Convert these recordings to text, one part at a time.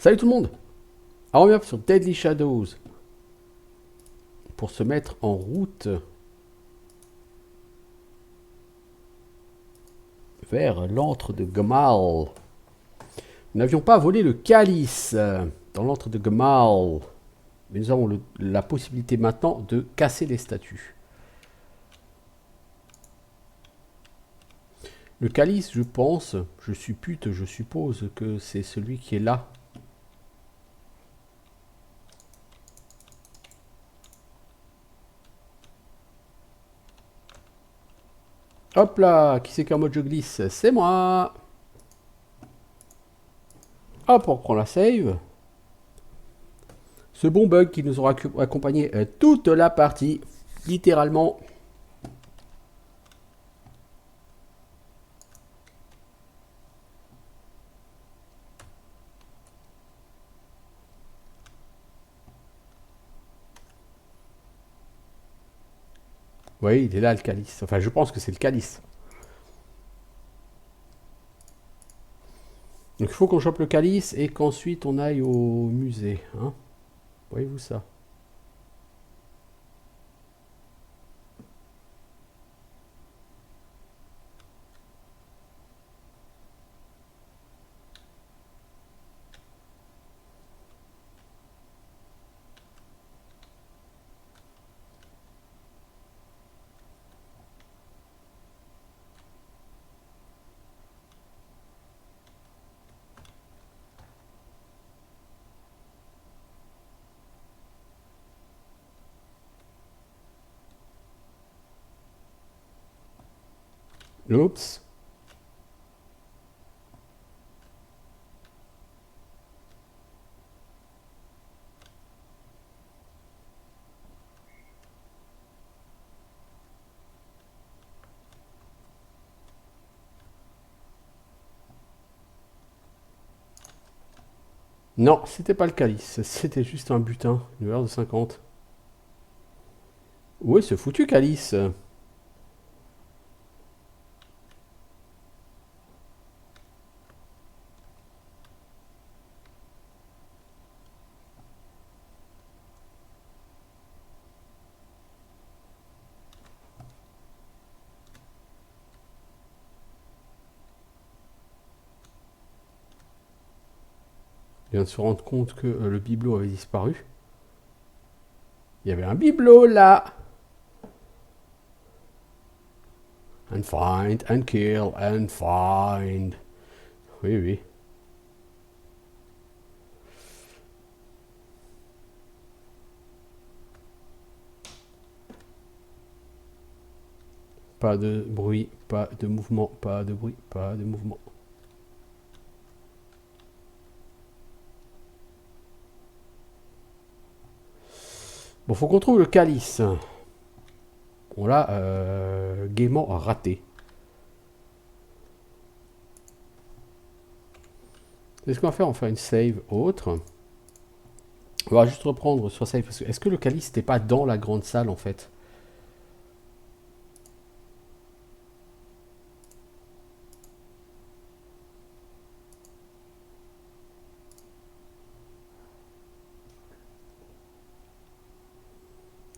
Salut tout le monde. Alors on est sur Deadly Shadows pour se mettre en route vers l'antre de Gamal. Nous n'avions pas volé le calice dans l'antre de Gamal, mais nous avons la possibilité maintenant de casser les statues. Le calice, je pense, je suppute, je suppose que c'est celui qui est là. Hop là, qui c'est qu'en mode je glisse? C'est moi. Hop, on reprend la save. Ce bon bug qui nous aura accompagné toute la partie, littéralement. Oui, il est là le calice. Enfin, je pense que c'est le calice. Donc il faut qu'on chope le calice et qu'ensuite on aille au musée. Hein. Voyez-vous ça? Oups. Non, c'était pas le calice. C'était juste un butin. Une valeur de 50. Où est ce foutu calice? Il vient de se rendre compte que le bibelot avait disparu. Il y avait un bibelot là. And find, and kill, and find. Oui, oui. Pas de bruit, pas de mouvement, pas de bruit, pas de mouvement. Bon, faut qu'on trouve le calice. On l'a gaiement raté. C'est ce qu'on va faire, on va faire une save autre. On va juste reprendre sur save. Est-ce que le calice n'était pas dans la grande salle en fait?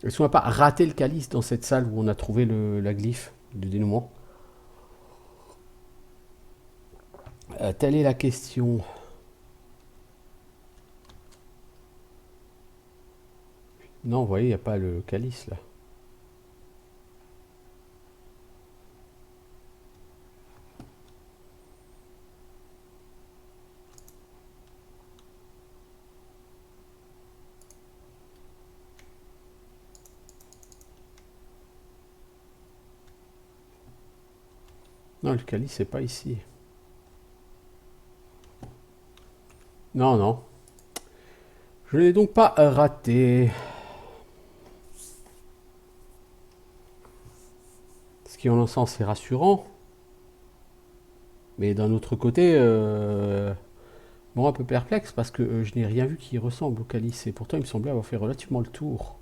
Est-ce qu'on n'a pas raté le calice dans cette salle où on a trouvé la glyphe du dénouement? Telle est la question. Non, vous voyez, il n'y a pas le calice là. Non, le calice n'est pas ici. Non, non. Je ne l'ai donc pas raté. Ce qui en un sens est rassurant. Mais d'un autre côté, bon, un peu perplexe parce que je n'ai rien vu qui ressemble au calice. Et pourtant, il me semblait avoir fait relativement le tour.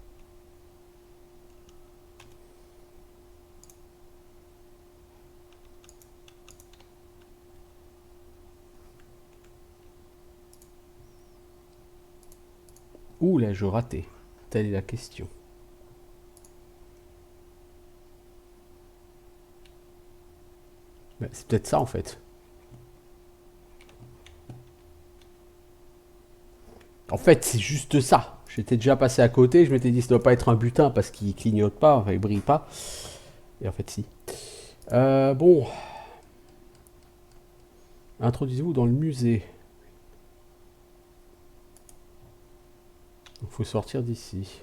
Où l'ai-je raté? Telle est la question. C'est peut-être ça en fait. En fait, c'est juste ça. J'étais déjà passé à côté, je m'étais dit ça doit pas être un butin parce qu'il clignote pas, enfin il brille pas. Et en fait si. Bon, introduisez-vous dans le musée. Il faut sortir d'ici.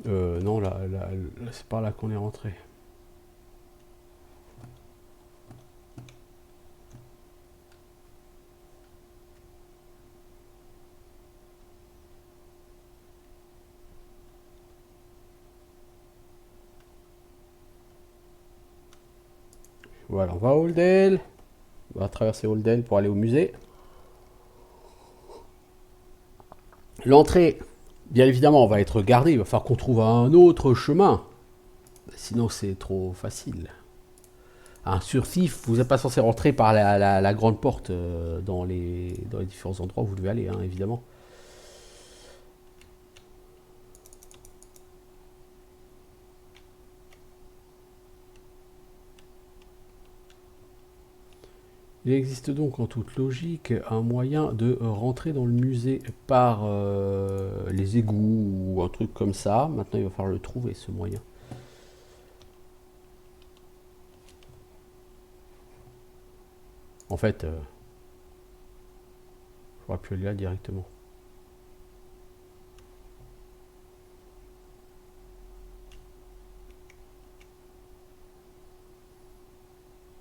Non, là, c'est par là qu'on est rentré. Voilà, on va à Holdale. On va traverser Holdale pour aller au musée. L'entrée, bien évidemment, va être gardée. Il va falloir qu'on trouve un autre chemin. Sinon, c'est trop facile. Un surfif, vous n'êtes pas censé rentrer par la grande porte dans les différents endroits où vous devez aller, hein, évidemment. Il existe donc en toute logique un moyen de rentrer dans le musée par les égouts ou un truc comme ça. Maintenant, il va falloir le trouver, ce moyen. En fait, j'aurais pu aller là directement.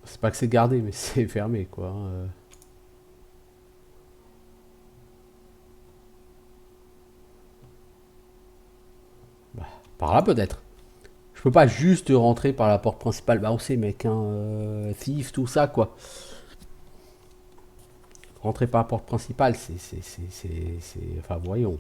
C'est pas que c'est gardé, mais c'est fermé, quoi. Bah, par là, peut-être. Je peux pas juste rentrer par la porte principale. Bah, on sait, mec, hein, thief, tout ça, quoi. Rentrer par la porte principale, enfin, voyons.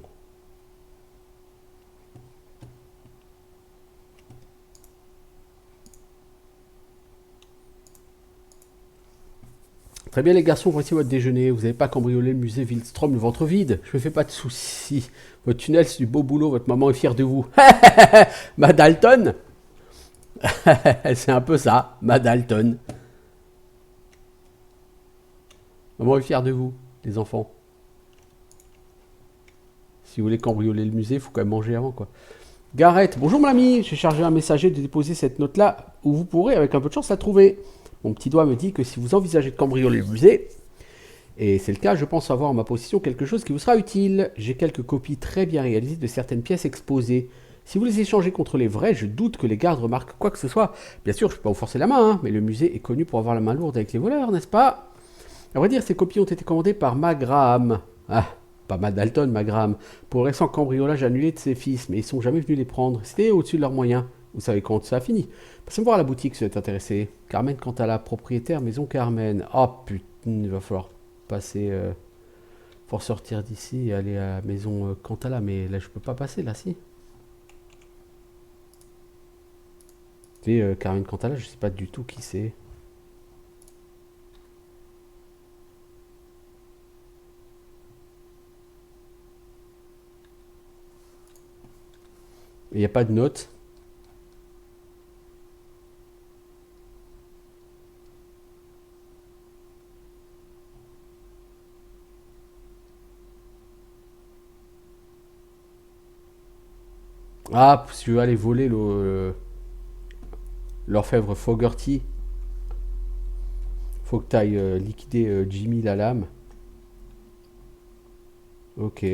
Très bien les garçons, voici votre déjeuner. Vous n'avez pas cambriolé le musée Wildstrom le ventre vide. Je me fais pas de soucis. Votre tunnel, c'est du beau boulot. Votre maman est fière de vous. Madalton. C'est un peu ça, Madalton. Maman est fière de vous, les enfants. Si vous voulez cambrioler le musée, il faut quand même manger avant, quoi. Gareth, bonjour mon ami. J'ai chargé un messager de déposer cette note-là où vous pourrez, avec un peu de chance, la trouver. Mon petit doigt me dit que si vous envisagez de cambrioler le musée, et c'est le cas, je pense avoir en ma possession quelque chose qui vous sera utile. J'ai quelques copies très bien réalisées de certaines pièces exposées. Si vous les échangez contre les vraies, je doute que les gardes remarquent quoi que ce soit. Bien sûr, je ne peux pas vous forcer la main, hein, mais le musée est connu pour avoir la main lourde avec les voleurs, n'est-ce pas? À vrai dire, ces copies ont été commandées par Magraham. Ah, pas Matt Dalton, Magraham. Pour le récent cambriolage annulé de ses fils, mais ils sont jamais venus les prendre. C'était au-dessus de leurs moyens. Vous savez quand ça a fini. Passez me voir à la boutique si vous êtes intéressé. Carmen, quant à la propriétaire, maison Carmen. Oh putain, il va falloir passer pour sortir d'ici et aller à la maison Cantala. Mais là, je peux pas passer, là, si. Et Carmen Cantala, je sais pas du tout qui c'est. Il n'y a pas de note. Ah, si tu veux aller voler l'orfèvre Fogerty, faut que tu ailles liquider Jimmy la lame. Ok.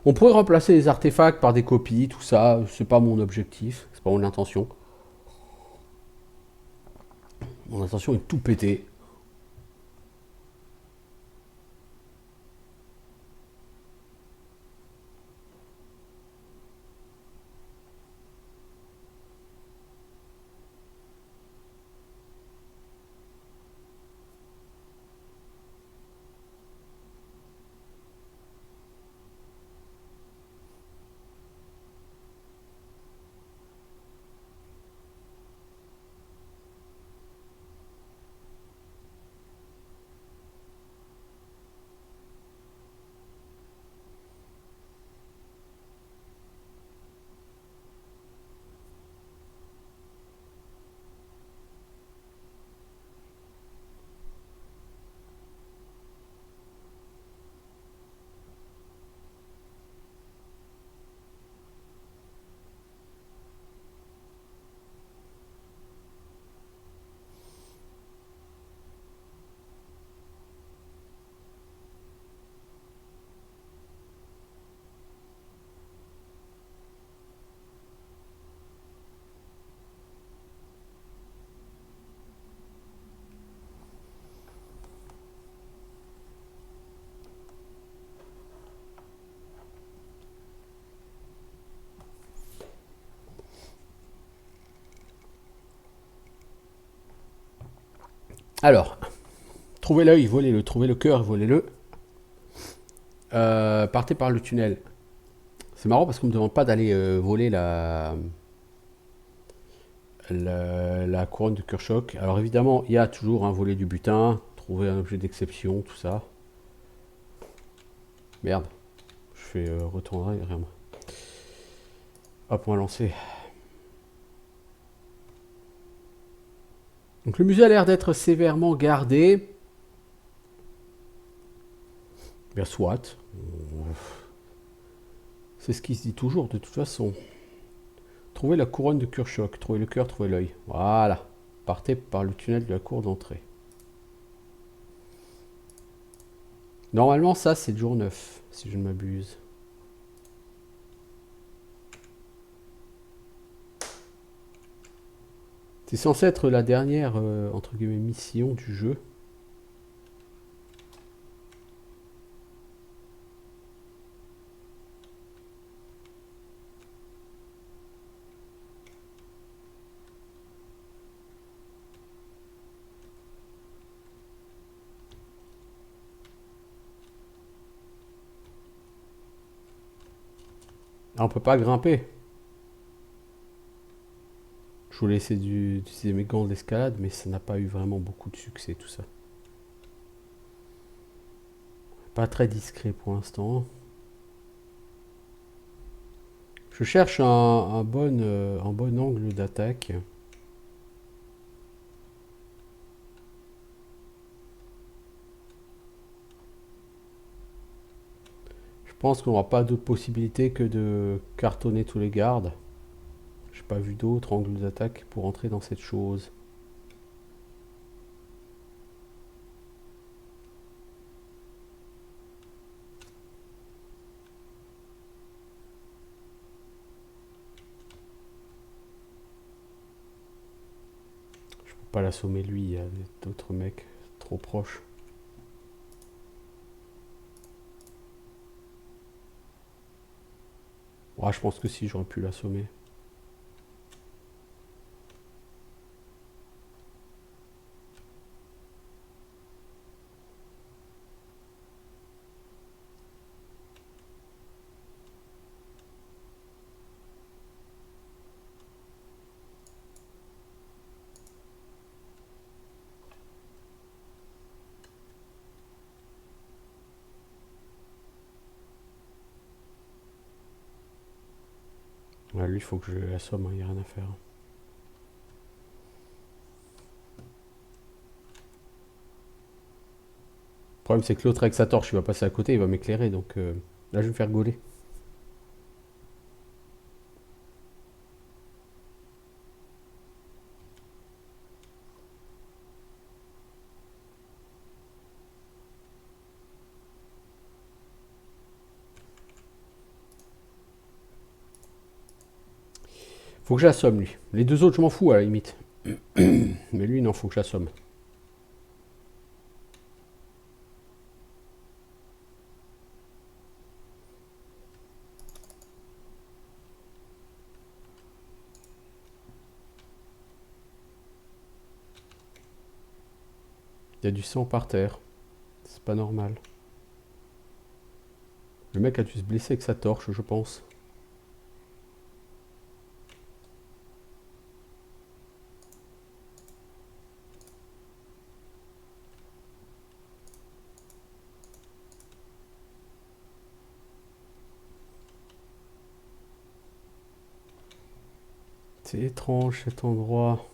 On pourrait remplacer les artefacts par des copies, tout ça. C'est pas mon objectif, c'est pas mon intention. Mon intention est de tout péter. Alors, trouvez l'œil, volez-le. Trouvez le cœur, volez-le. Partez par le tunnel. C'est marrant parce qu'on ne me demande pas d'aller voler la couronne de Kurchok. Alors évidemment, il y a toujours un volet du butin, trouver un objet d'exception, tout ça. Merde, je fais retourner, rien. Hop, on va lancer. Donc le musée a l'air d'être sévèrement gardé. Bien soit. C'est ce qui se dit toujours de toute façon. Trouvez la couronne de Kurchok, trouvez le cœur, trouvez l'œil. Voilà. Partez par le tunnel de la cour d'entrée. Normalement, ça, c'est le jour 9, si je ne m'abuse. C'est censé être la dernière, entre guillemets, mission du jeu. Ah, on peut pas grimper. Je voulais essayer d'utiliser mes gants d'escalade, mais ça n'a pas eu vraiment beaucoup de succès, tout ça. Pas très discret pour l'instant. Je cherche un bon angle d'attaque. Je pense qu'on n'aura pas d'autre possibilité que de cartonner tous les gardes. J'ai pas vu d'autres angles d'attaque pour entrer dans cette chose. Je peux pas l'assommer lui, il y a d'autres mecs trop proches. Ouais, je pense que si, j'aurais pu l'assommer. Ouais, lui, il faut que je l'assomme, il n'y a rien à faire. Le problème, c'est que l'autre avec sa torche, il va passer à côté, il va m'éclairer, donc là, je vais me faire gauler. Faut que j'assomme, lui. Les deux autres, je m'en fous, à la limite. Mais lui, non, faut que j'assomme. Il y a du sang par terre. C'est pas normal. Le mec a dû se blesser avec sa torche, je pense. C'est étrange cet endroit.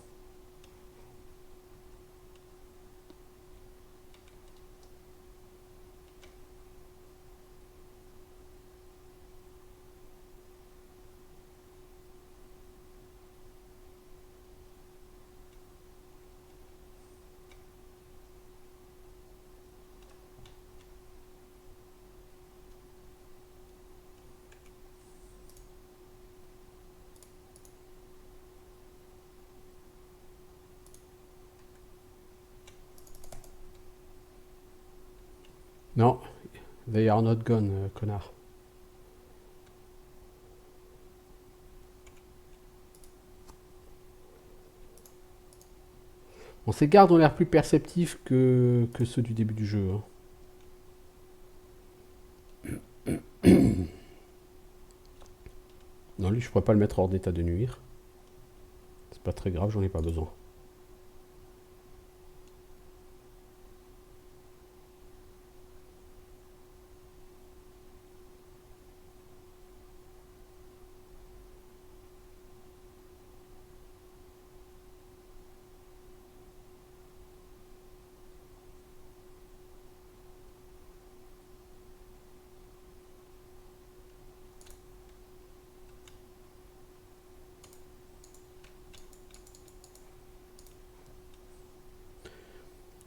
Non, they are not gone, connard. Bon, ces gardes ont l'air plus perceptifs que ceux du début du jeu. Non, lui, je pourrais pas le mettre hors d'état de nuire. C'est pas très grave, j'en ai pas besoin.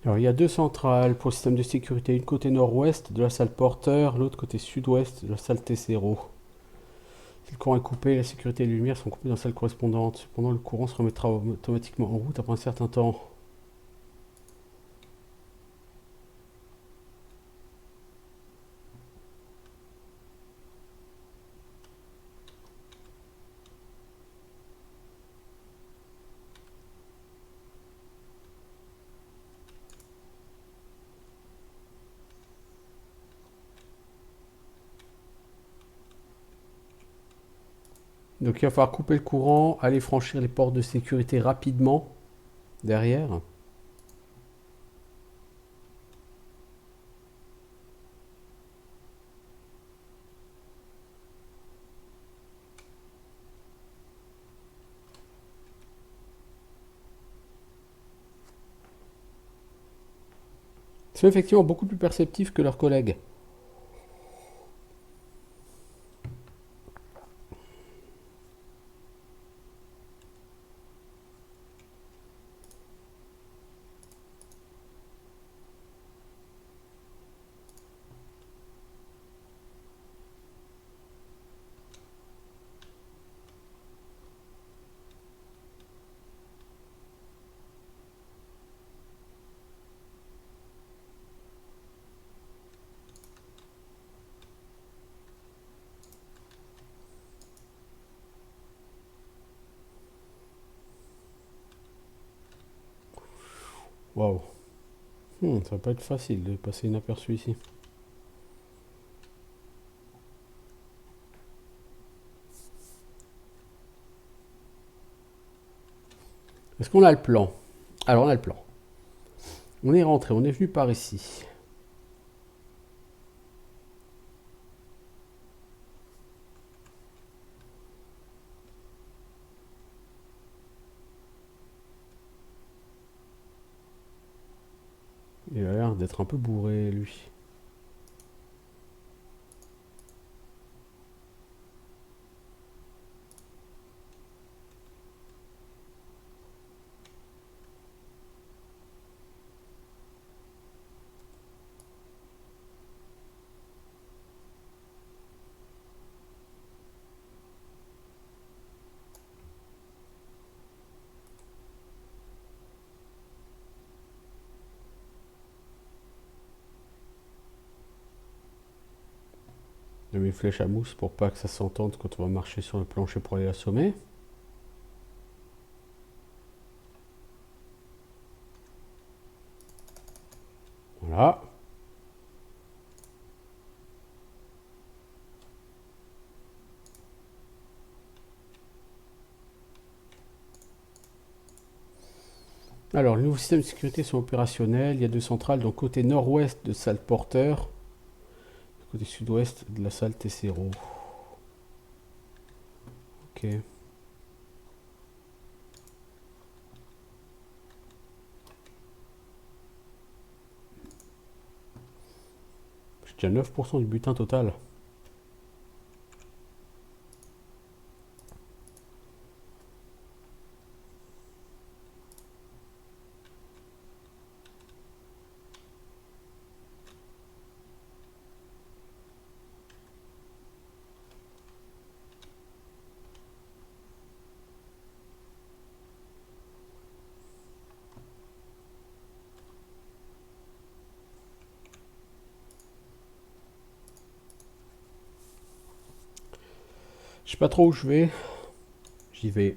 Alors, il y a deux centrales pour le système de sécurité. Une côté nord-ouest de la salle porteur, l'autre côté sud-ouest de la salle T0. Si le courant est coupé, la sécurité et les lumières sont coupées dans la salle correspondante. Cependant, le courant se remettra automatiquement en route après un certain temps. Donc il va falloir couper le courant, aller franchir les portes de sécurité rapidement derrière. Ils sont effectivement beaucoup plus perceptifs que leurs collègues. Waouh. Ça va pas être facile de passer inaperçu ici. Est-ce qu'on a le plan? Alors on a le plan. On est rentré, on est venu par ici. Il a l'air d'être un peu bourré lui. J'ai mis une flèche à mousse pour pas que ça s'entende quand on va marcher sur le plancher pour aller l'assommer. Voilà. Alors, les nouveaux systèmes de sécurité sont opérationnels. Il y a deux centrales, donc côté nord-ouest de salle porteur, côté sud-ouest de la salle T0. Ok. J'ai déjà 9% du butin total. Je sais pas trop où je vais. J'y vais.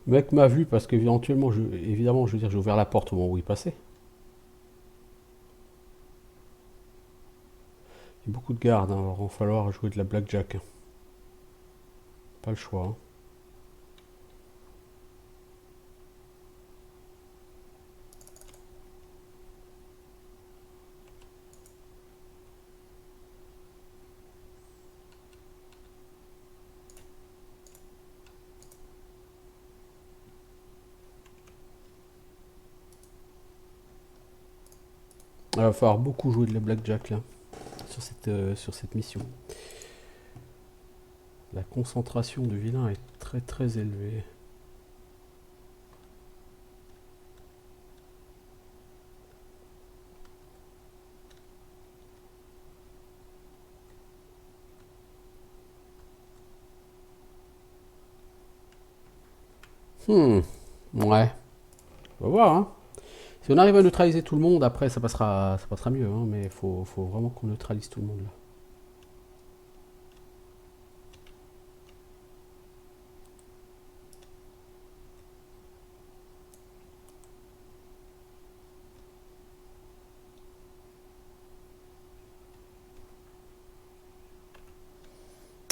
Le mec m'a vu parce qu'éventuellement, évidemment, je veux dire, j'ai ouvert la porte au moment où il passait. Il y a beaucoup de gardes, hein, alors il va falloir jouer de la blackjack. Pas le choix, hein. Il va falloir beaucoup jouer de la blackjack là, sur cette mission. La concentration du vilain est très très élevée. Hmm, ouais. On va voir, hein. Si on arrive à neutraliser tout le monde, après ça passera mieux, hein, mais faut vraiment qu'on neutralise tout le monde là.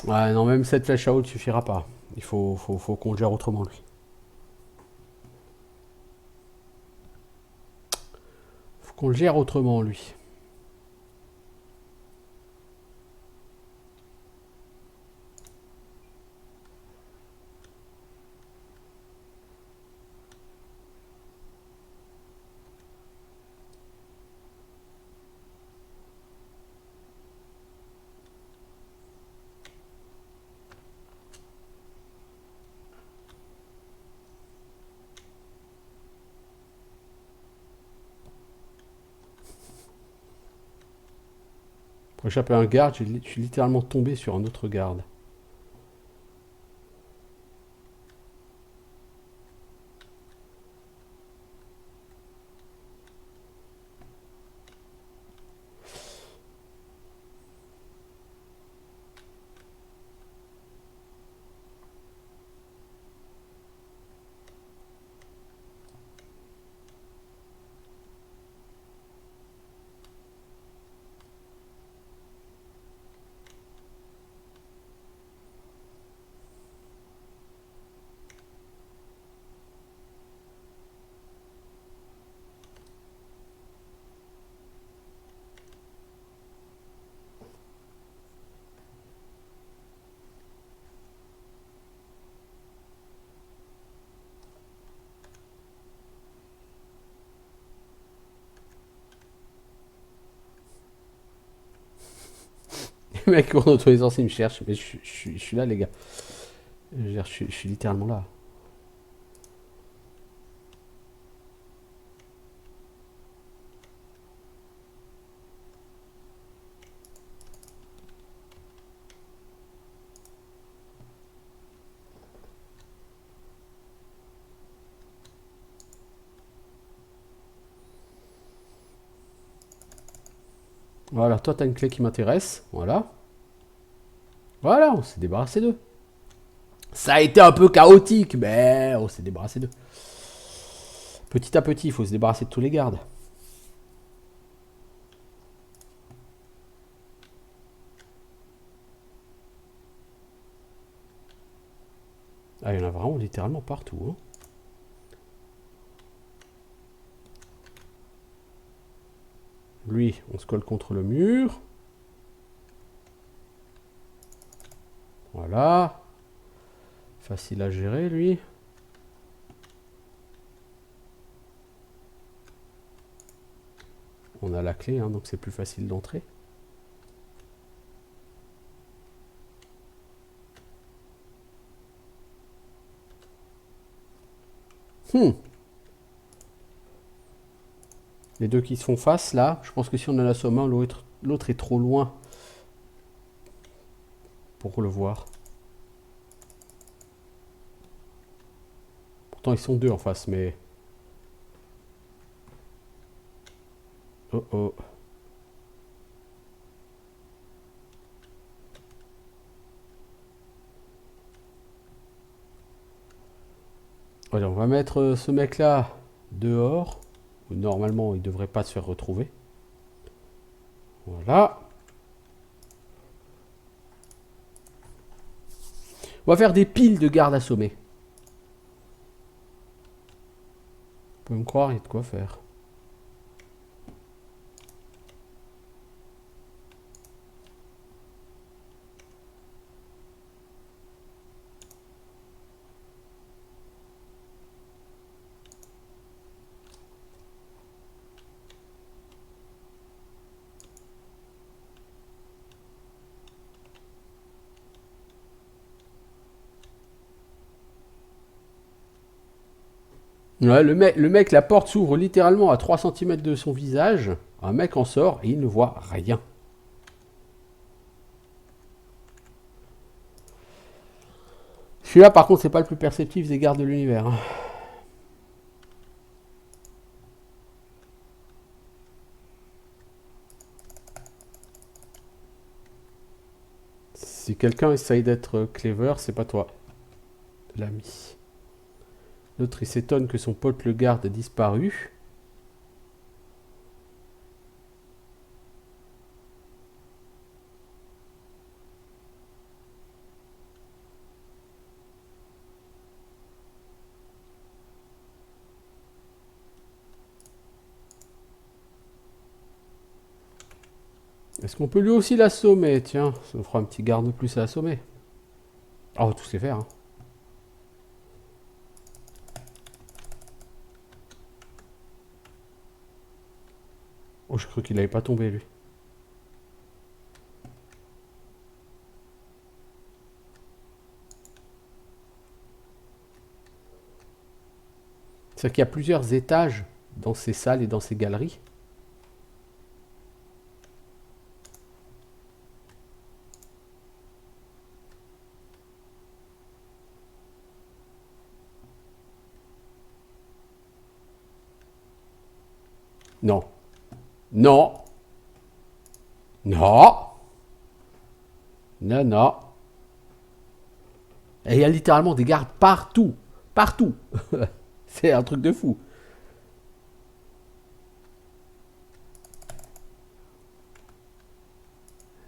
Ouais, non, même cette flèche à haut ne suffira pas. Faut qu'on le gère autrement lui. Faut qu'on le gère autrement lui. Pour échapper à un garde, je suis littéralement tombé sur un autre garde. Les mecs courent dans tous les sens, ils me cherchent, mais je suis là les gars. Je suis littéralement là. Voilà, toi t'as une clé qui m'intéresse. Voilà. Voilà, on s'est débarrassé d'eux. Ça a été un peu chaotique, mais on s'est débarrassé d'eux. Petit à petit, il faut se débarrasser de tous les gardes. Ah, il y en a vraiment littéralement partout, hein. Lui, on se colle contre le mur. Voilà. Facile à gérer, lui. On a la clé, hein, donc c'est plus facile d'entrer. Hmm. Les deux qui se font face, là, je pense que si on en assomme un, l'autre est trop loin pour le voir. Pourtant, ils sont deux en face, mais... Oh oh. Allez, on va mettre ce mec-là dehors. Où normalement, il devrait pas se faire retrouver. Voilà. On va faire des piles de gardes assommés. Vous pouvez me croire, il y a de quoi faire. Ouais, le mec, la porte s'ouvre littéralement à 3 cm de son visage. Un mec en sort et il ne voit rien. Celui-là, par contre, c'est pas le plus perceptif des gardes de l'univers, hein. Si quelqu'un essaye d'être clever, c'est pas toi, l'ami. L'autre, il s'étonne que son pote le garde a disparu. Est-ce qu'on peut lui aussi l'assommer? Tiens, ça fera un petit garde de plus à assommer. Oh, tout sait faire, hein. Oh, je crois qu'il n'avait pas tombé, lui. C'est-à-dire qu'il y a plusieurs étages dans ces salles et dans ces galeries. Non. Non. Non. Non, non. Et il y a littéralement des gardes partout. Partout. C'est un truc de fou.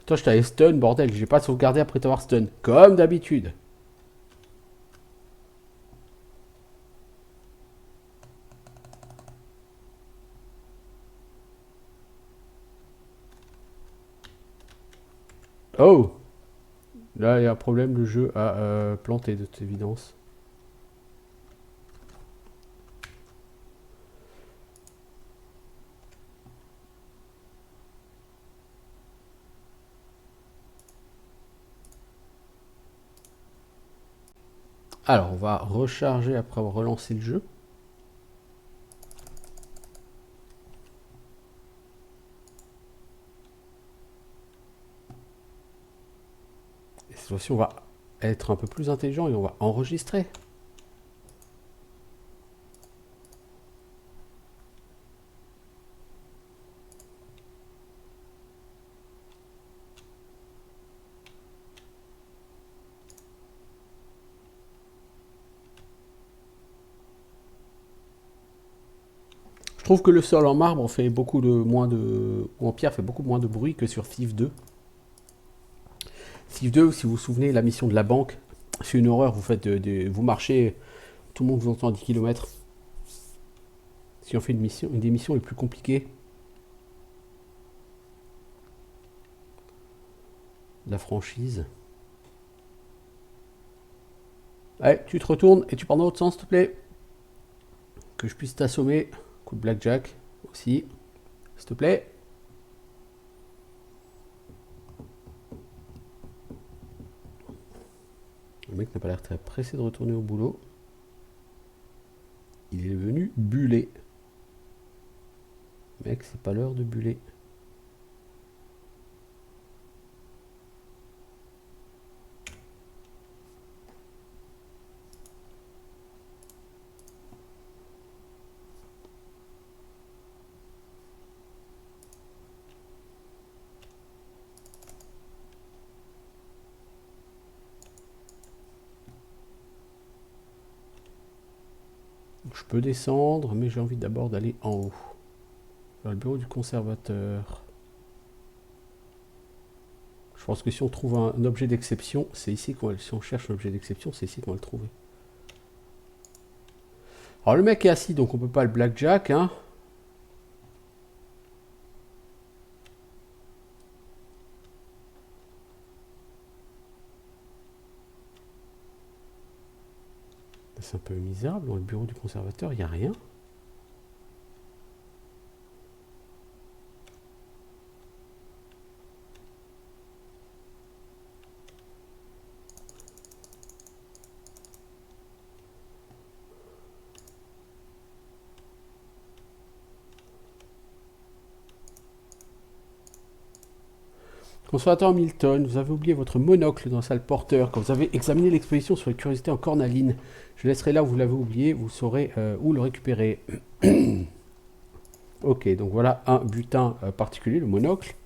Toi, je t'avais stun, bordel. J'ai pas sauvegardé après t'avoir stun. Comme d'habitude. Oh. Là, il y a un problème. Le jeu a planté, de toute évidence. Alors, on va recharger après avoir relancé le jeu. Et cette fois-ci, on va être un peu plus intelligent et on va enregistrer. Je trouve que le sol en marbre fait beaucoup de moins de, ou en pierre fait beaucoup moins de bruit que sur Thief 2. Thief 2, si vous vous souvenez, la mission de la banque, c'est une horreur. Vous faites, vous marchez, tout le monde vous entend à 10 km. Si on fait une des missions les plus compliquées de la franchise. Allez, tu te retournes et tu pars dans l'autre sens, s'il te plaît. Que je puisse t'assommer. Coup de blackjack aussi, s'il te plaît. Le mec n'a pas l'air très pressé de retourner au boulot. Il est devenu bulé. Mec, c'est pas l'heure de buller. Je peux descendre, mais j'ai envie d'abord d'aller en haut. Vers le bureau du conservateur. Je pense que si on trouve un objet d'exception, c'est ici qu'on va... Si on cherche un objet d'exception, c'est ici qu'on va le trouver. Alors le mec est assis, donc on peut pas le blackjack, hein. C'est un peu misérable, dans le bureau du conservateur, il n'y a rien. Conservateur Milton, vous avez oublié votre monocle dans la salle porteur quand vous avez examiné l'exposition sur les curiosités en cornaline. Je laisserai là où vous l'avez oublié, vous saurez où le récupérer. Ok, donc voilà un butin particulier, le monocle.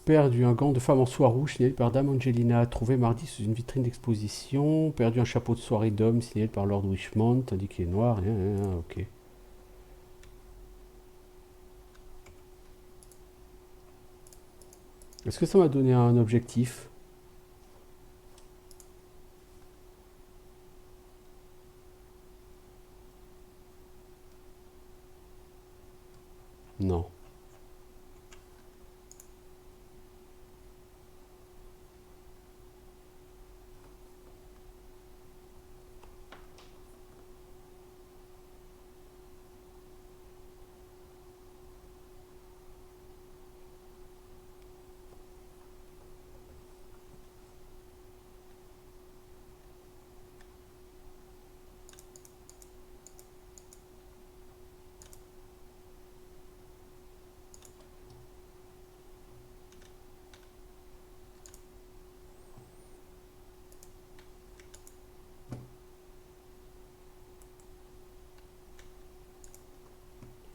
Perdu un gant de femme en soie rouge signalé par Dame Angelina, trouvé mardi sous une vitrine d'exposition. Perdu un chapeau de soirée d'homme signalé par Lord Wishmont, indiqué noir. Ok. Est-ce que ça m'a donné un objectif? Non.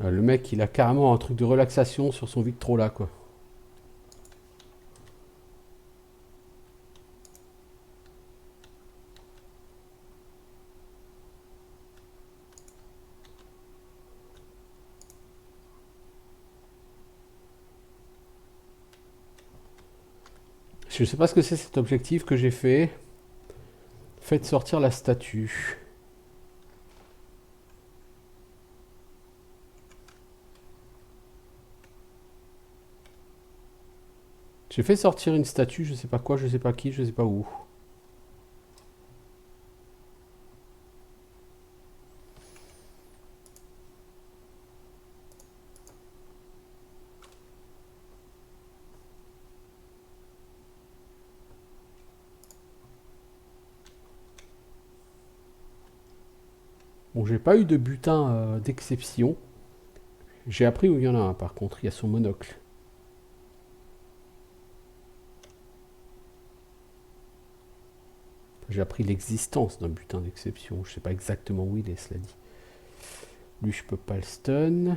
Le mec, il a carrément un truc de relaxation sur son Victrola, quoi. Je sais pas ce que c'est cet objectif que j'ai fait. Faites sortir la statue. J'ai fait sortir une statue, je sais pas quoi, je sais pas qui, je sais pas où. Bon, j'ai pas eu de butin d'exception. J'ai appris où il y en a un, par contre, il y a son monocle. J'ai appris l'existence d'un butin d'exception. Je sais pas exactement où il est, cela dit. Lui, je peux pas le stun.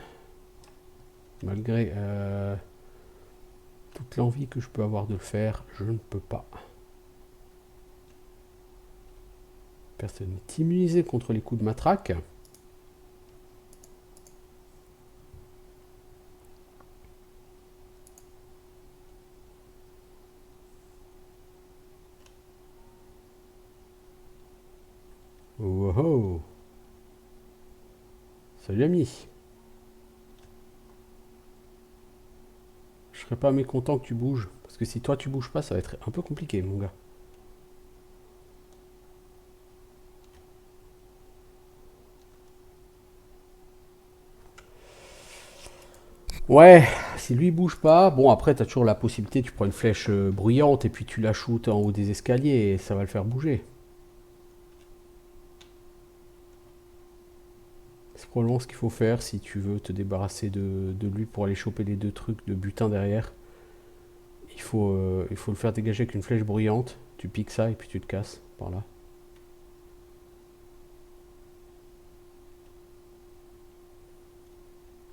Malgré toute l'envie que je peux avoir de le faire, je ne peux pas. Personne n'est immunisé contre les coups de matraque. Oh oh. Salut ami. Je serais pas mécontent que tu bouges. Parce que si toi tu bouges pas, ça va être un peu compliqué, mon gars. Ouais, si lui bouge pas, bon après t'as toujours la possibilité, tu prends une flèche bruyante et puis tu la shootes en haut des escaliers et ça va le faire bouger. C'est probablement ce qu'il faut faire si tu veux te débarrasser de lui pour aller choper les deux trucs de butin derrière. Il faut le faire dégager avec une flèche bruyante, tu piques ça et puis tu te casses par là.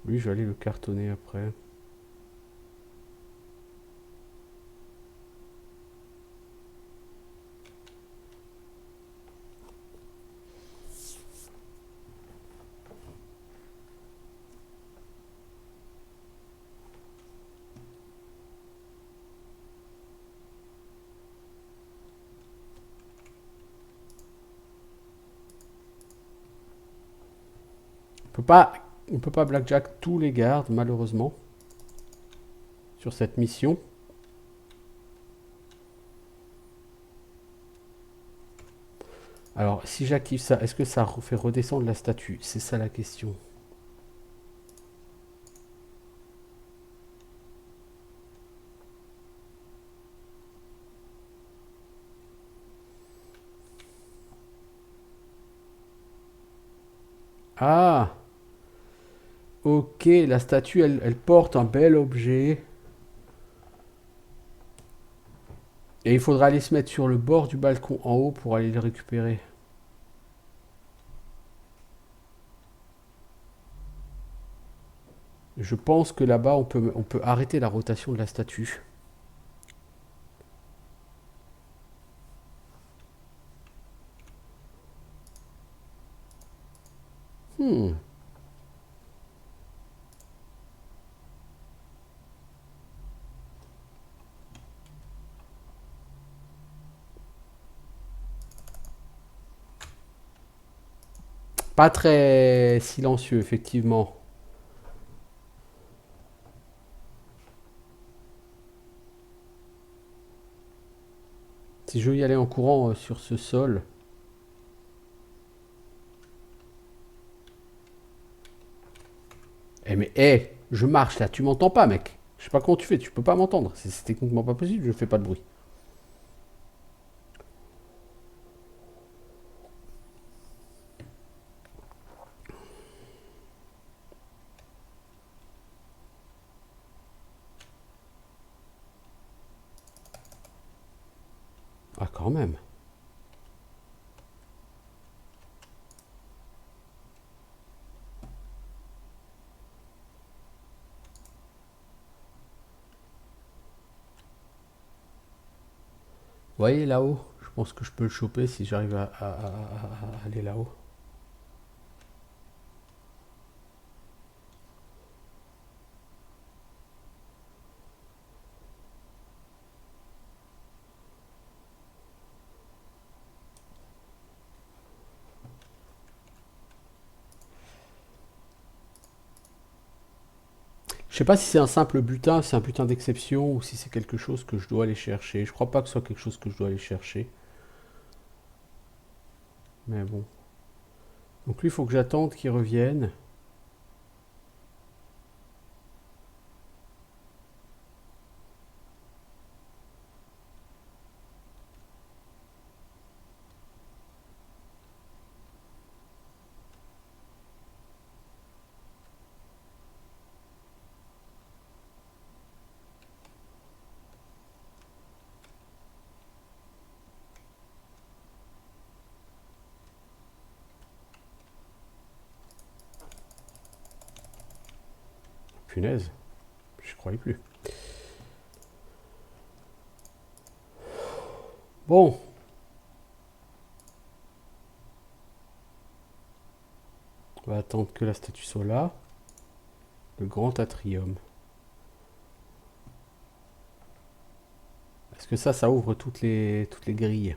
Lui je vais aller le cartonner après. On peut pas blackjack tous les gardes, malheureusement, sur cette mission. Alors, si j'active ça, est-ce que ça fait redescendre la statue? C'est ça la question. Ah! Ok, la statue, elle porte un bel objet. Et il faudra aller se mettre sur le bord du balcon en haut pour aller le récupérer. Je pense que là-bas, on peut arrêter la rotation de la statue. Hmm. Pas très silencieux, effectivement. Si je veux y aller en courant sur ce sol. Eh mais, je marche là, tu m'entends pas, mec. Je sais pas comment tu fais, tu peux pas m'entendre. C'est techniquement pas possible, je fais pas de bruit. Ah, quand même. Vous voyez là-haut, je pense que je peux le choper si j'arrive à aller là-haut. Je sais pas si c'est un simple butin, si c'est un butin d'exception ou si c'est quelque chose que je dois aller chercher. Je crois pas que ce soit quelque chose que je dois aller chercher. Mais bon. Donc lui, il faut que j'attende qu'il revienne. Punaise, je croyais plus. Bon. On va attendre que la statue soit là. Le grand atrium. Est-ce que ça ouvre toutes les grilles?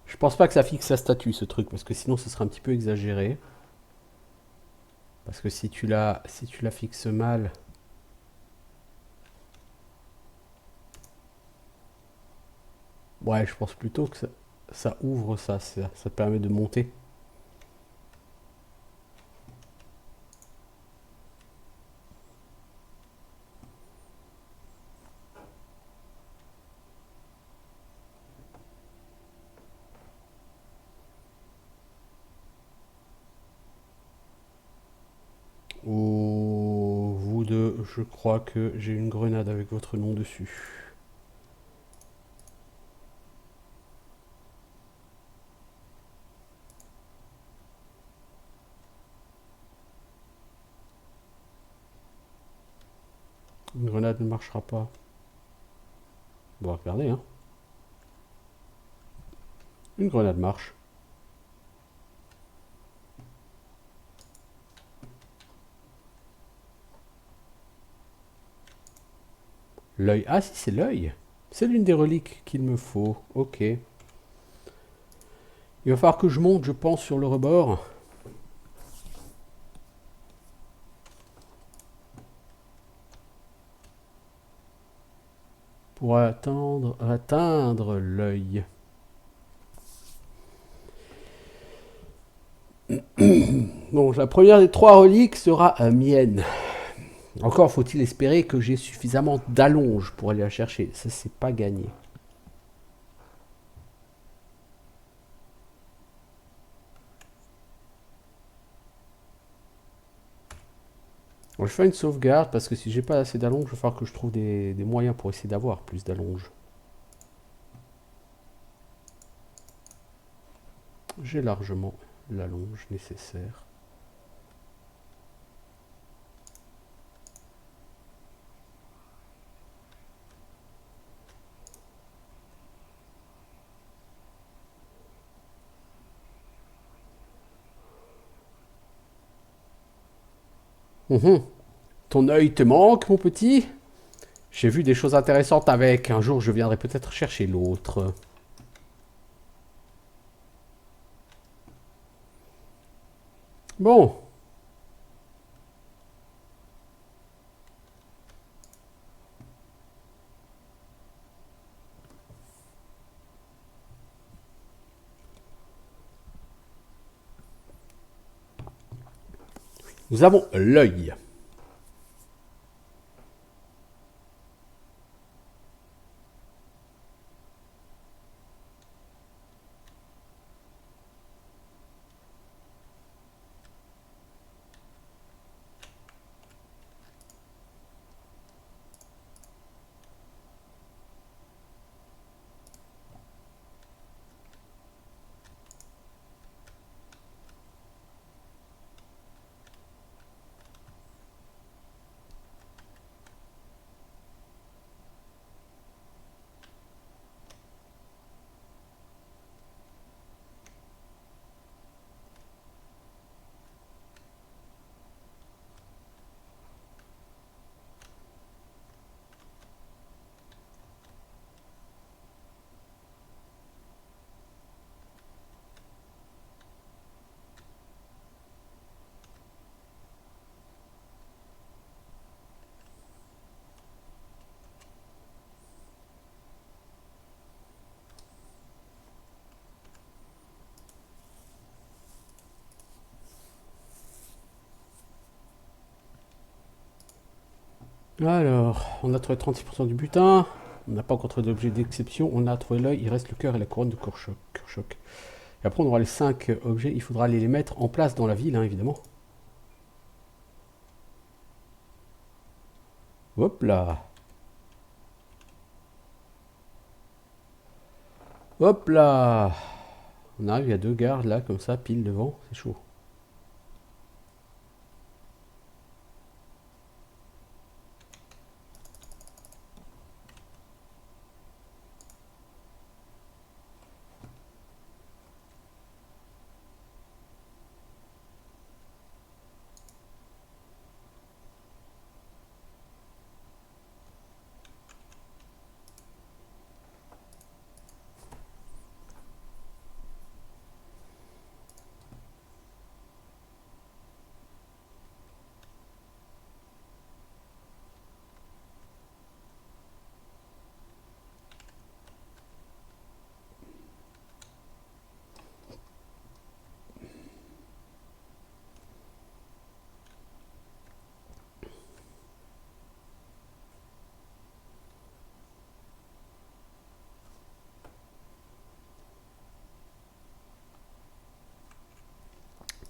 Je pense pas que ça fixe la statue, ce truc, parce que sinon ce serait un petit peu exagéré. Parce que si tu la fixes mal, ouais, je pense plutôt que ça ouvre ça te permet de monter. Oh, vous deux, je crois que j'ai une grenade avec votre nom dessus. Une grenade ne marchera pas. Bon, regardez, hein. Une grenade marche. L'œil. Ah, si, c'est l'œil. C'est l'une des reliques qu'il me faut. Ok. Il va falloir que je monte, je pense, sur le rebord. Pour atteindre l'œil. Bon, la première des 3 reliques sera mienne. Encore faut-il espérer que j'ai suffisamment d'allonge pour aller la chercher. Ça, c'est pas gagné. Bon, je fais une sauvegarde parce que si j'ai pas assez d'allonge, il va falloir que je trouve des moyens pour essayer d'avoir plus d'allonge. J'ai largement l'allonge nécessaire. Mhm. Ton œil te manque, mon petit? J'ai vu des choses intéressantes avec. Un jour, je viendrai peut-être chercher l'autre. Bon. Nous avons l'œil. Alors, on a trouvé 36% du butin. On n'a pas encore trouvé d'objet d'exception. On a trouvé l'œil. Il reste le cœur et la couronne de Kurchok. Et après, on aura les 5 objets. Il faudra aller les mettre en place dans la ville, hein, évidemment. Hop là. Hop là. On arrive, il y a 2 gardes là, comme ça, pile devant. C'est chaud.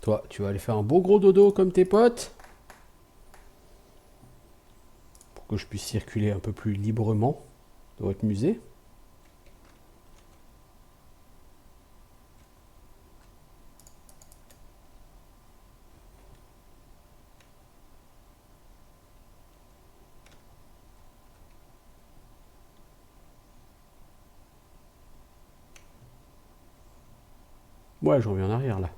Toi, tu vas aller faire un beau gros dodo comme tes potes. Pour que je puisse circuler un peu plus librement dans votre musée. Ouais, je reviens en arrière là.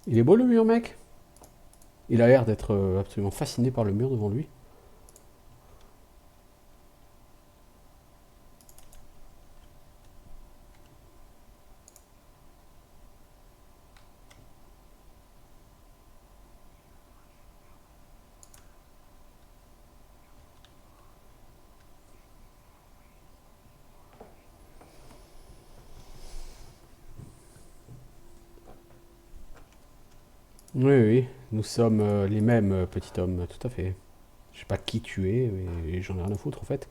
Il est beau le mur, mec. Il a l'air d'être absolument fasciné par le mur devant lui. Oui, oui, nous sommes les mêmes, petit homme, tout à fait. Je sais pas qui tu es, mais j'en ai rien à foutre en fait.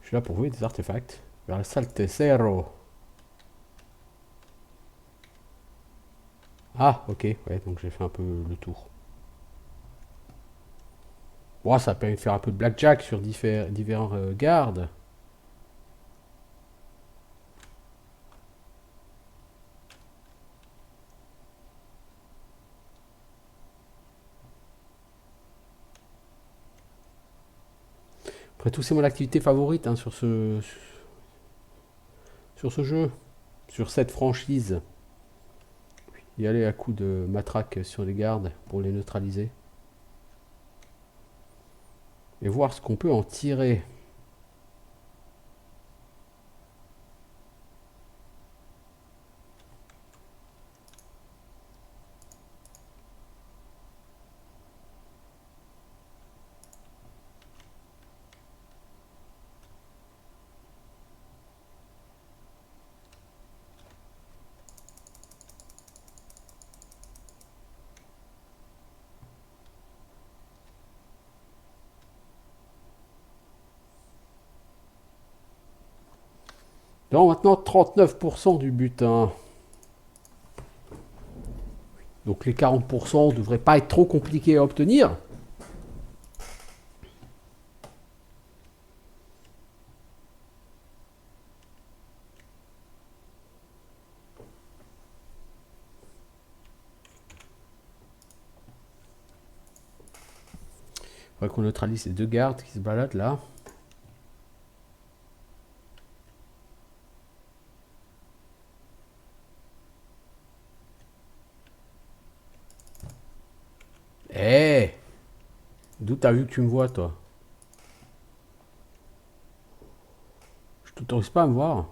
Je suis là pour voler des artefacts vers la salle Tesoro. Ah, ok, ouais, donc j'ai fait un peu le tour. Bon, ça permet de faire un peu de blackjack sur divers gardes. Après tout, c'est mon activité favorite hein, sur ce jeu, sur cette franchise. Y aller à coup de matraque sur les gardes pour les neutraliser. Et voir ce qu'on peut en tirer. Donc maintenant 39% du butin. Donc les 40% ne devraient pas être trop compliqués à obtenir. Il faudrait qu'on neutralise les deux gardes qui se baladent là. Eh hey, d'où t'as vu que tu me vois toi? Je t'autorise pas à me voir.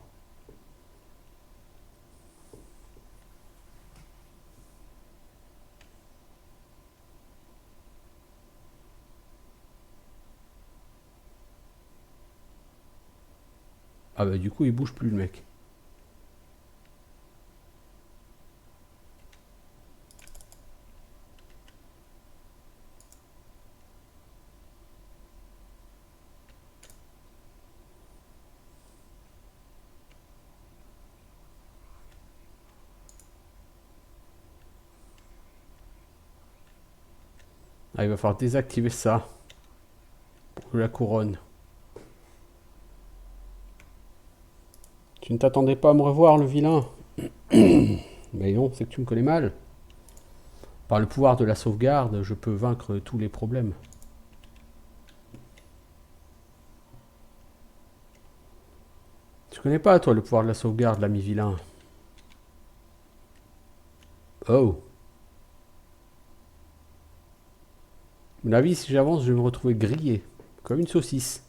Ah bah du coup il bouge plus le mec. Ah il va falloir désactiver ça. Pour la couronne. Tu ne t'attendais pas à me revoir le vilain. Mais non, c'est que tu me connais mal. Par le pouvoir de la sauvegarde, je peux vaincre tous les problèmes. Tu connais pas toi le pouvoir de la sauvegarde, l'ami vilain? Oh. À mon avis, si j'avance, je vais me retrouver grillé. Comme une saucisse.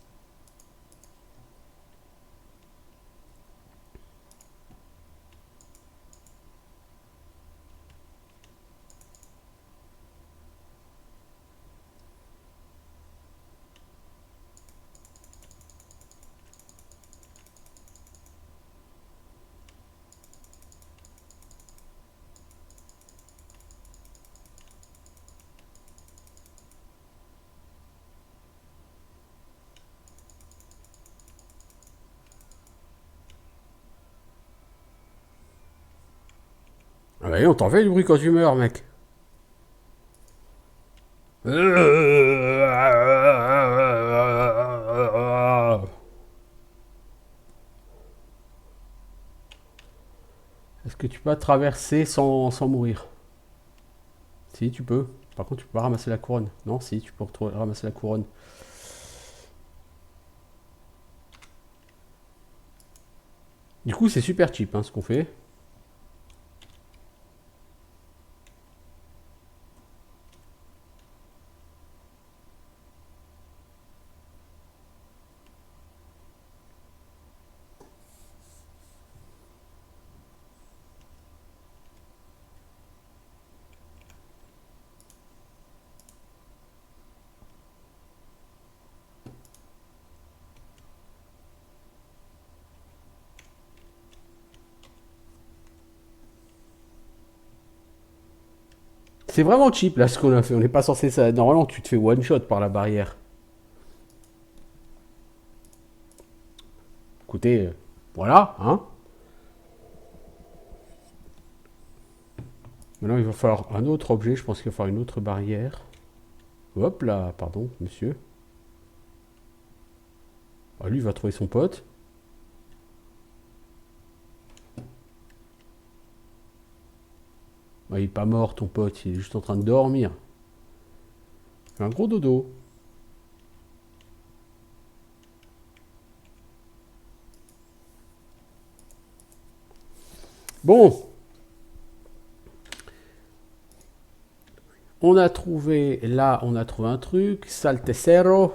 Ah bah on t'en fait du bruit quand tu meurs, mec. Est-ce que tu peux traverser sans mourir? Si, tu peux. Par contre, tu peux pas ramasser la couronne. Non, si, tu peux ramasser la couronne. Du coup, c'est super cheap hein, ce qu'on fait. C'est vraiment cheap là ce qu'on a fait. On n'est pas censé ça. Normalement, tu te fais one shot par la barrière. Écoutez, voilà, hein. Maintenant, il va falloir un autre objet. Je pense qu'il va falloir une autre barrière. Hop là, pardon, monsieur. Ah, lui, il va trouver son pote. Ah, il est pas mort, ton pote. Il est juste en train de dormir. Un gros dodo. Bon. On a trouvé, là, on a trouvé un truc. Saltecero. Vous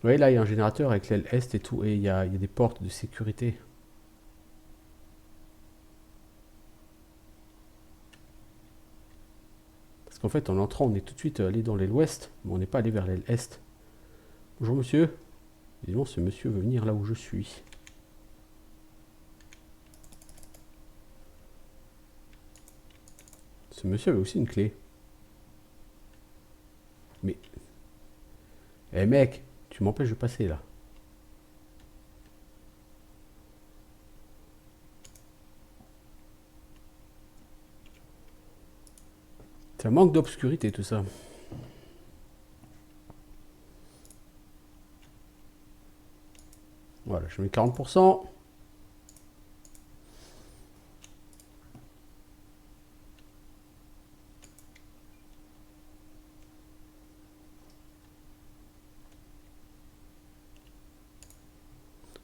voyez, là, il y a un générateur avec l'aile est et tout. Et il y a des portes de sécurité. Parce qu'en fait, en entrant, on est tout de suite allé dans l'aile ouest. Mais on n'est pas allé vers l'aile est. Bonjour, monsieur. Évidemment, ce monsieur veut venir là où je suis. Ce monsieur avait aussi une clé. Mais... Eh mec, tu m'empêches de passer là. C'est un manque d'obscurité tout ça. Voilà, je mets 40%.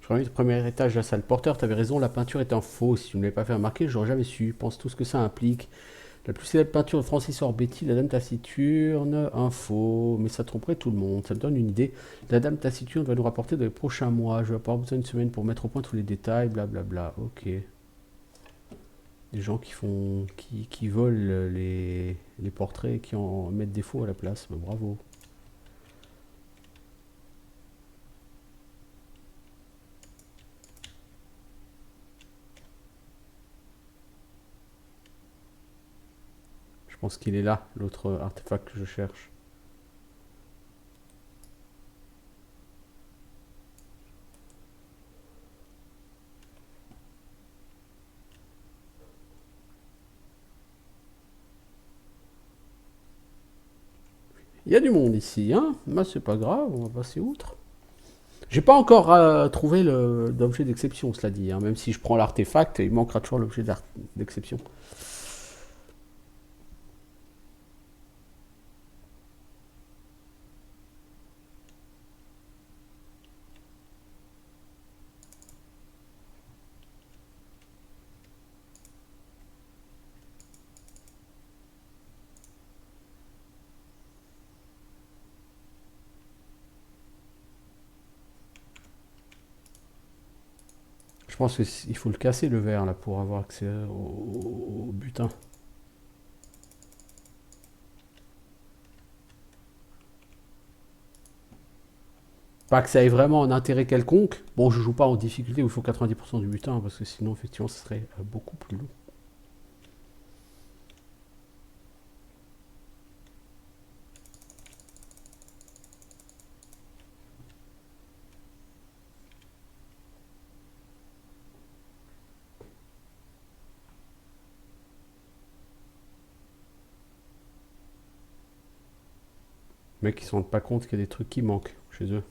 Je remis le premier étage de la salle. Porteur, t'avais raison, la peinture est un faux. Si tu ne l'avais pas fait remarquer, j'aurais jamais su. Pense tout ce que ça implique. La plus célèbre peinture de Francis Orbetti, la Dame Taciturne, un faux. Mais ça tromperait tout le monde. Ça me donne une idée. La Dame Taciturne va nous rapporter dans les prochains mois. Je vais avoir besoin d'une semaine pour mettre au point tous les détails, blablabla. Ok. Des gens qui font, qui volent les portraits et qui en mettent des faux à la place. Ben, bravo. Je pense qu'il est là, l'autre artefact que je cherche. Il y a du monde ici, hein. Bah, c'est pas grave, on va passer outre. J'ai pas encore trouvé d'objet d'exception, cela dit. Hein. Même si je prends l'artefact, il manquera toujours l'objet d'exception. Je pense qu'il faut le casser le verre là pour avoir accès au butin. Pas que ça ait vraiment un intérêt quelconque. Bon, je joue pas en difficulté où il faut 90% du butin parce que sinon, effectivement, ce serait beaucoup plus long. Les mecs, ils se rendent pas compte qu'il y a des trucs qui manquent chez eux.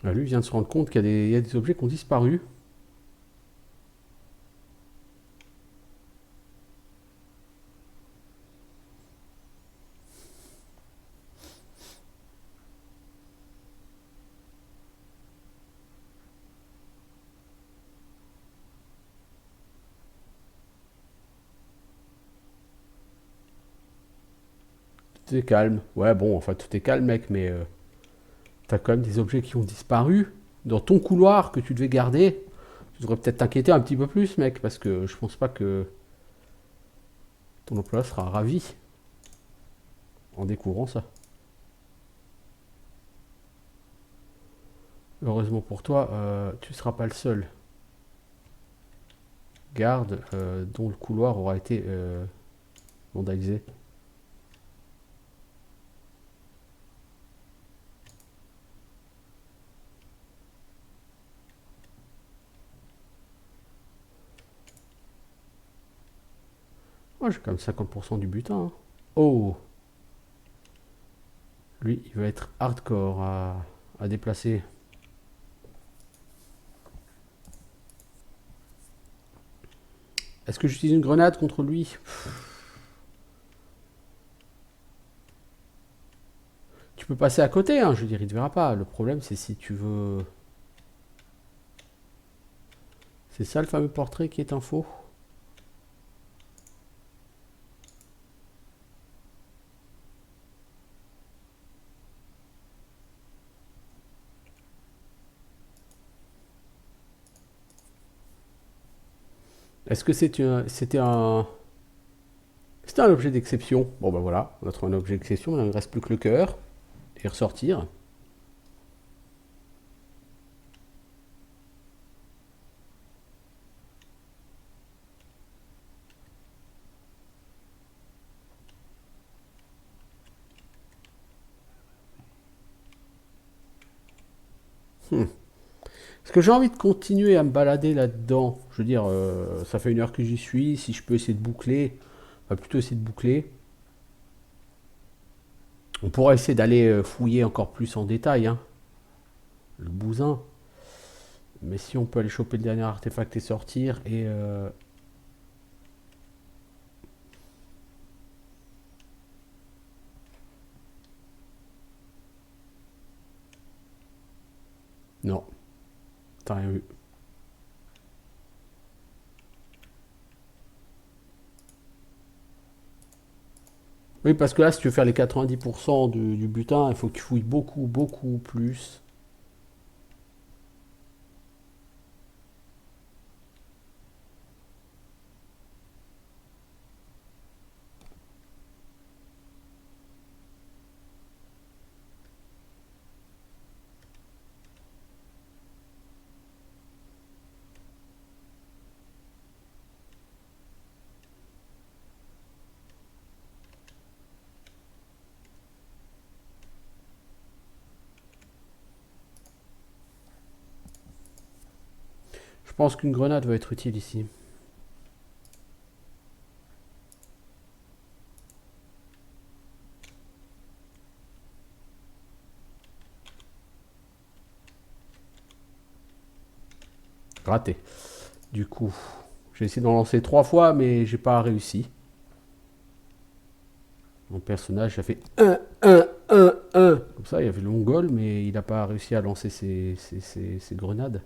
Là, lui vient de se rendre compte qu'il y a des objets qui ont disparu. Tout est calme. Ouais, bon, enfin, tout est calme, mec, mais t'as quand même des objets qui ont disparu dans ton couloir que tu devais garder. Tu devrais peut-être t'inquiéter un petit peu plus, mec, parce que je pense pas que... Ton employeur sera ravi en découvrant ça. Heureusement pour toi, tu ne seras pas le seul garde dont le couloir aura été vandalisé. Moi, j'ai quand même 50% du butin, hein. Oh, lui, il va être hardcore à déplacer. Est-ce que j'utilise une grenade contre lui? Tu peux passer à côté, hein, je veux dire, il te verra pas. Le problème, c'est si tu veux... C'est ça le fameux portrait qui est un faux. Est-ce que c'était un... C'était un objet d'exception? Bon ben voilà, on a trouvé un objet d'exception, il ne reste plus que le cœur. Et ressortir. Est-ce que j'ai envie de continuer à me balader là-dedans? Je veux dire, ça fait 1 heure que j'y suis. Si je peux essayer de boucler, on va plutôt essayer de boucler. On pourra essayer d'aller fouiller encore plus en détail, hein, le bousin. Mais si on peut aller choper le dernier artefact et sortir, et... Non, t'as rien vu. Oui, parce que là, si tu veux faire les 90% du butin, il faut que tu fouilles beaucoup, beaucoup plus. Je pense qu'une grenade va être utile ici. Raté. Du coup, j'ai essayé d'en lancer 3 fois, mais j'ai pas réussi. Mon personnage a fait 1. Comme ça, il y avait le mongol, mais il n'a pas réussi à lancer ses grenades.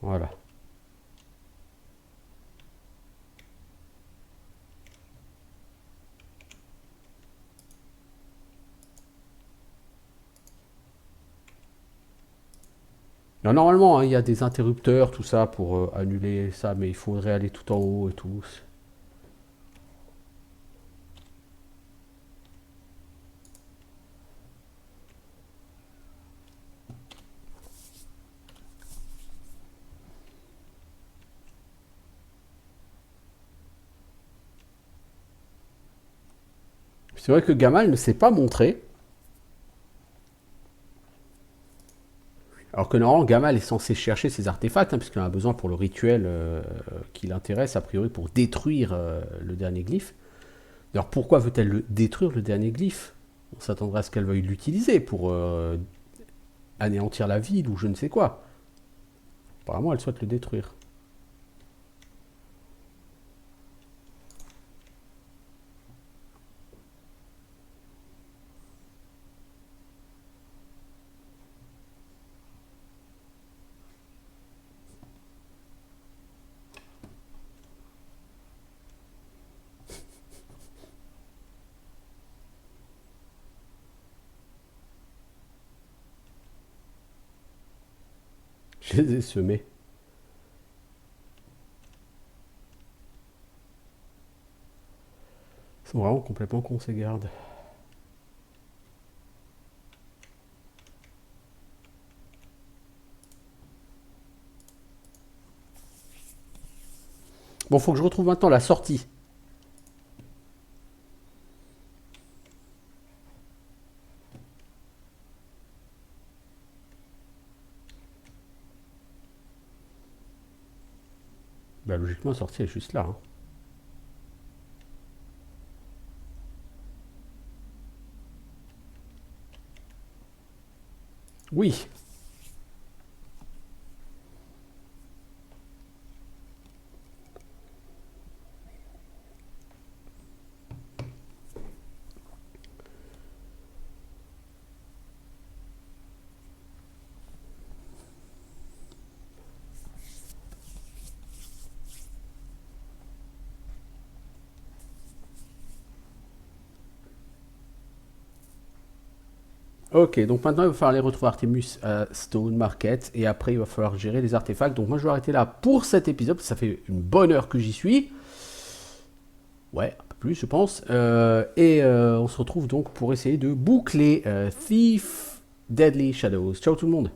Voilà. Alors, normalement, hein, il y a des interrupteurs, tout ça, pour annuler ça, mais il faudrait aller tout en haut et tout. C'est vrai que Gamal ne s'est pas montré. Alors que normalement, Gamal est censé chercher ses artefacts, hein, puisqu'il en a besoin pour le rituel qui l'intéresse, a priori, pour détruire le dernier glyphe. Alors pourquoi veut-elle détruire le dernier glyphe? On s'attendrait à ce qu'elle veuille l'utiliser pour anéantir la ville ou je ne sais quoi. Apparemment, elle souhaite le détruire. Je les ai semés. Ils sont vraiment complètement cons ces gardes. Bon, faut que je retrouve maintenant la sortie. Bah logiquement, la sortie est juste là. Hein. Oui. Ok, donc maintenant il va falloir aller retrouver Artemus à Stone Market et après il va falloir gérer les artefacts. Donc moi je vais arrêter là pour cet épisode, parce que ça fait une bonne heure que j'y suis. Ouais, un peu plus je pense. On se retrouve donc pour essayer de boucler Thief Deadly Shadows. Ciao tout le monde.